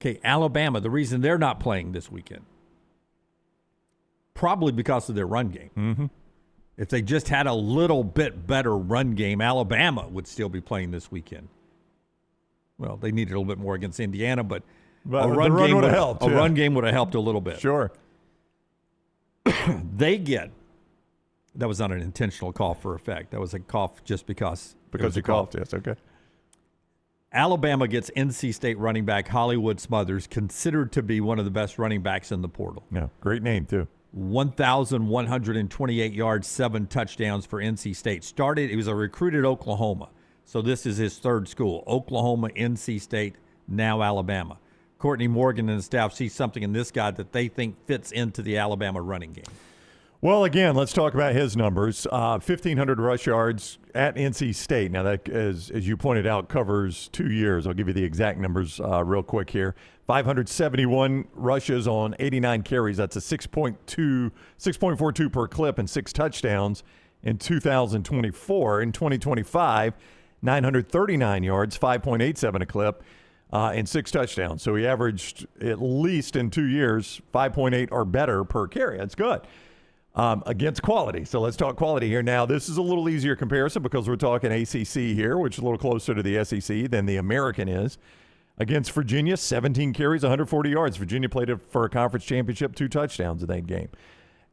Okay, Alabama, the reason they're not playing this weekend, probably because of their run game. Mm-hmm. If they just had a little bit better run game, Alabama would still be playing this weekend. Well, they needed a little bit more against Indiana, but a run game would have helped. A run game would have helped a little bit. Sure. That was not an intentional cough for effect. That was a cough just because. Because you coughed, yes, okay. Alabama gets NC State running back Hollywood Smothers, considered to be one of the best running backs in the portal. Yeah, great name, too. 1,128 yards, 7 touchdowns for NC State. He was a recruit at Oklahoma, so this is his third school. Oklahoma, NC State, now Alabama. Courtney Morgan and the staff see something in this guy that they think fits into the Alabama running game. Well, again, let's talk about his numbers. 1,500 rush yards at NC State. Now, that, as you pointed out, covers 2 years. I'll give you the exact numbers real quick here. 571 rushes on 89 carries. That's a 6.42 per clip and 6 touchdowns in 2024. In 2025, 939 yards, 5.87 a clip, and 6 touchdowns. So he averaged, at least in 2 years, 5.8 or better per carry. That's good. Against quality. So let's talk quality here. Now, this is a little easier comparison because we're talking ACC here, which is a little closer to the SEC than the American is. Against Virginia, 17 carries, 140 yards. Virginia played for a conference championship, 2 touchdowns in that game.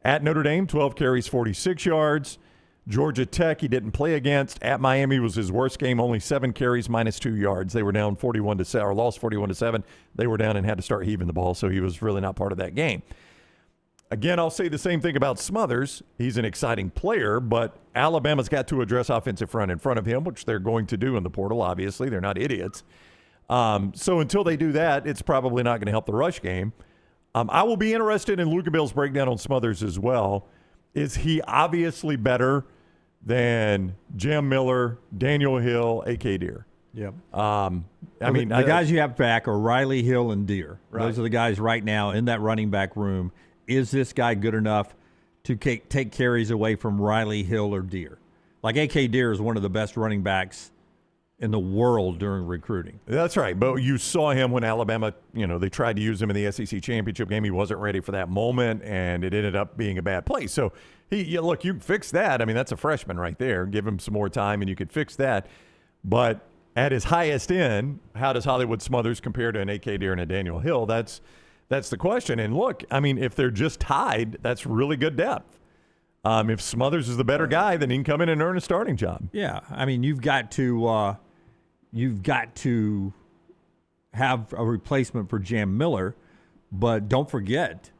At Notre Dame, 12 carries, 46 yards. Georgia Tech, he didn't play against. At Miami was his worst game, only 7 carries, -2 yards. They were down 41-7, or lost 41-7. They were down and had to start heaving the ball, so he was really not part of that game. Again, I'll say the same thing about Smothers. He's an exciting player, but Alabama's got to address offensive front in front of him, which they're going to do in the portal, obviously. They're not idiots. So until they do that, it's probably not going to help the rush game. I will be interested in Luka Bill's breakdown on Smothers as well. Is he obviously better than Jam Miller, Daniel Hill, A.K. Deere? Yep. I mean, the guys you have back are Riley, Hill, and Deere. Right. Those are the guys right now in that running back room. Is this guy good enough to take carries away from Riley, Hill, or Deere? Like A.K. Deere is one of the best running backs in the world during recruiting. That's right. But you saw him when Alabama, they tried to use him in the SEC championship game. He wasn't ready for that moment, and it ended up being a bad play. So, look, you can fix that. I mean, that's a freshman right there. Give him some more time, and you could fix that. But at his highest end, how does Hollywood Smothers compare to an A.K. Deere and a Daniel Hill? That's the question. And look, I mean, if they're just tied, that's really good depth. If Smothers is the better guy, then he can come in and earn a starting job. Yeah, I mean, you've got to have a replacement for Jam Miller, but don't forget,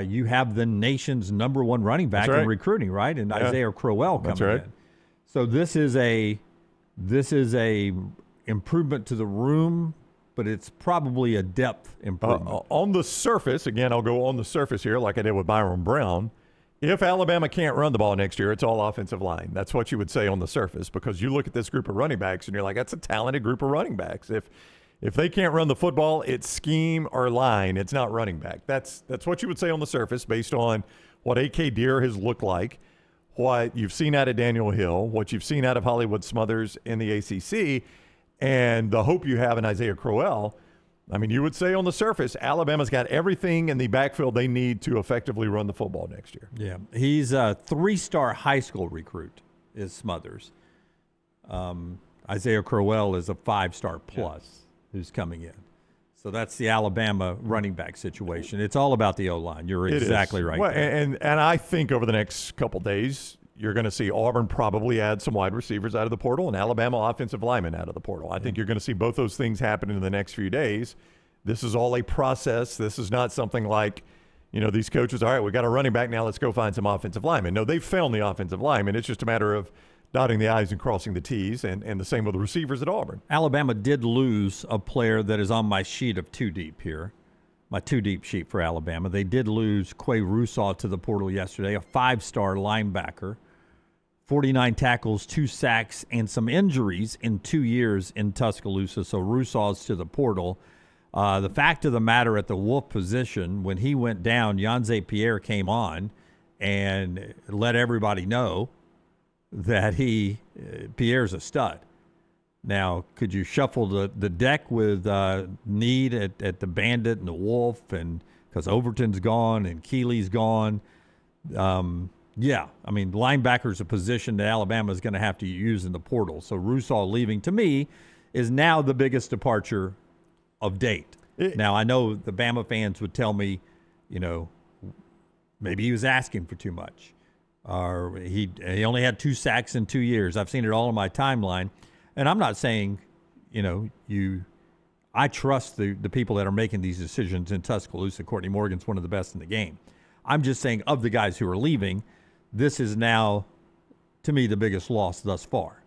you have the nation's number 1 running back in recruiting, right? And Isaiah Crowell coming in. So this is a improvement to the room, but it's probably a depth improvement. On the surface, again, I'll go on the surface here like I did with Byron Brown. If Alabama can't run the ball next year, it's all offensive line. That's what you would say on the surface, because you look at this group of running backs and you're like, that's a talented group of running backs. If they can't run the football, it's scheme or line. It's not running back. That's what you would say on the surface based on what A.K. Deere has looked like, what you've seen out of Daniel Hill, what you've seen out of Hollywood Smothers in the ACC, and the hope you have in Isaiah Crowell. I mean, you would say on the surface, Alabama's got everything in the backfield they need to effectively run the football next year. Yeah, he's a 3-star high school recruit, is Smothers. Isaiah Crowell is a 5-star plus who's coming in. So that's the Alabama running back situation. It's all about the O-line. You're exactly right. Well, and I think over the next couple days, you're going to see Auburn probably add some wide receivers out of the portal and Alabama offensive linemen out of the portal. I think you're going to see both those things happen in the next few days. This is all a process. This is not something like, these coaches, all right, we got a running back now, let's go find some offensive linemen. No, they've found the offensive linemen. It's just a matter of dotting the I's and crossing the T's, and the same with the receivers at Auburn. Alabama did lose a player that is on my sheet of 2 deep here, my 2 deep sheet for Alabama. They did lose Quay Rousaw to the portal yesterday, a 5-star linebacker. 49 tackles, 2 sacks, and some injuries in 2 years in Tuscaloosa. So Roussaw's to the portal. The fact of the matter at the Wolf position, when he went down, Yanze Pierre came on and let everybody know that Pierre's a stud. Now, could you shuffle the deck with need at the Bandit and the Wolf, and because Overton's gone and Keeley's gone? Yeah, I mean, linebacker's a position that Alabama is going to have to use in the portal. So Russaw leaving, to me, is now the biggest departure of date. Now, I know the Bama fans would tell me, maybe he was asking for too much. Or he only had 2 sacks in 2 years. I've seen it all on my timeline. And I'm not saying, I trust the people that are making these decisions in Tuscaloosa. Courtney Morgan's one of the best in the game. I'm just saying, of the guys who are leaving, this is now, to me, the biggest loss thus far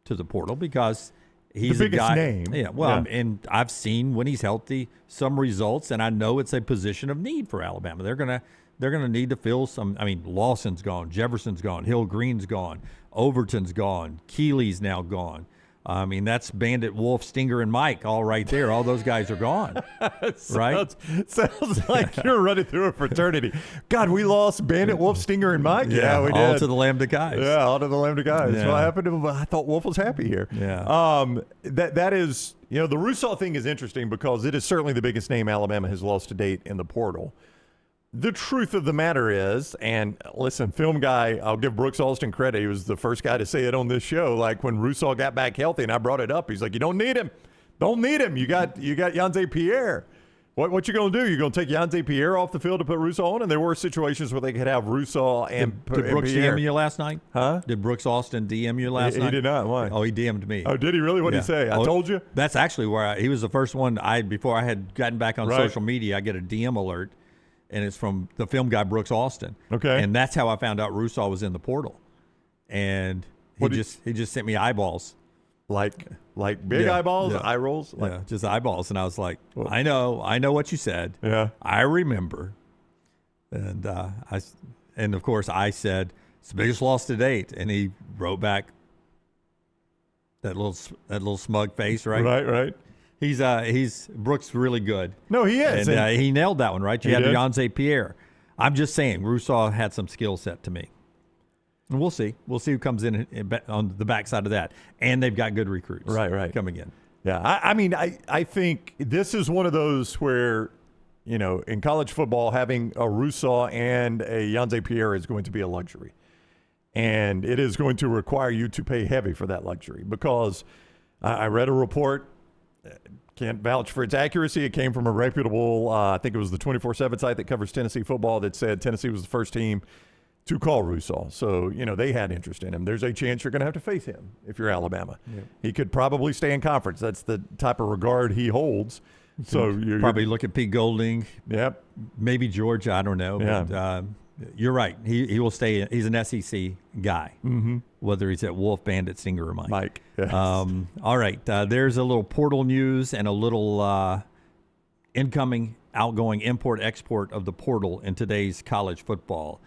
to the portal, because he's the a biggest guy. Name. Yeah, well, and I've seen when he's healthy some results, and I know it's a position of need for Alabama. They're gonna need to fill some. I mean, Lawson's gone, Jefferson's gone, Hill Green's gone, Overton's gone, Keeley's now gone. I mean, that's Bandit, Wolf, Stinger, and Mike all right there. All those guys are gone, right? Sounds like you're running through a fraternity. God, we lost Bandit, Wolf, Stinger, and Mike. Yeah, we did. All to the Lambda guys. Yeah, all to the Lambda guys. Yeah. What happened to him? I thought Wolf was happy here. Yeah. That is, the Russaw thing is interesting because it is certainly the biggest name Alabama has lost to date in the portal. The truth of the matter is, and listen, film guy, I'll give Brooks Alston credit. He was the first guy to say it on this show. Like when Russaw got back healthy and I brought it up, he's like, you don't need him. Don't need him. You got Yanze Pierre. What you going to do? You're going to take Yanze Pierre off the field to put Russaw on? And there were situations where they could have Russaw and Did Brooks Pierre. DM you last night? Huh? Did Brooks Austin DM you last night? He did not. Why? Oh, he DM'd me. Oh, did he really? What did he say? I told you? That's actually where he was the first one. Before I had gotten back on social media, I get a DM alert, and it's from the film guy Brooks Austin. Okay. And that's how I found out Russaw was in the portal. And he just sent me eyeballs. Like big eyeballs, eye rolls? Yeah, just eyeballs. And I was like, I know what you said. Yeah. I remember. And and of course I said, it's the biggest loss to date. And he wrote back that little smug face, right? Right. He's Brooks really good. No, he is. And he nailed that one, right? You He had did. Yanze Pierre. I'm just saying, Russaw had some skill set to me. And we'll see. We'll see who comes in on the backside of that. And they've got good recruits Right. coming in. Yeah, I mean, I think this is one of those where, in college football, having a Russaw and a Yanze Pierre is going to be a luxury. And it is going to require you to pay heavy for that luxury, because I read a report, can't vouch for its accuracy. It came from a reputable, I think it was the 24/7 site that covers Tennessee football, that said Tennessee was the first team to call Russaw. So, they had interest in him. There's a chance you're going to have to face him if you're Alabama. Yeah. He could probably stay in conference. That's the type of regard he holds. So you probably look at Pete Golding. Yep. Maybe Georgia. I don't know. Yeah. But, you're right. He will stay. He's an SEC guy, whether he's at Wolf, Bandit, Stinger, or Mike. Yes. All right. There's a little portal news and a little incoming, outgoing, import, export of the portal in today's college football.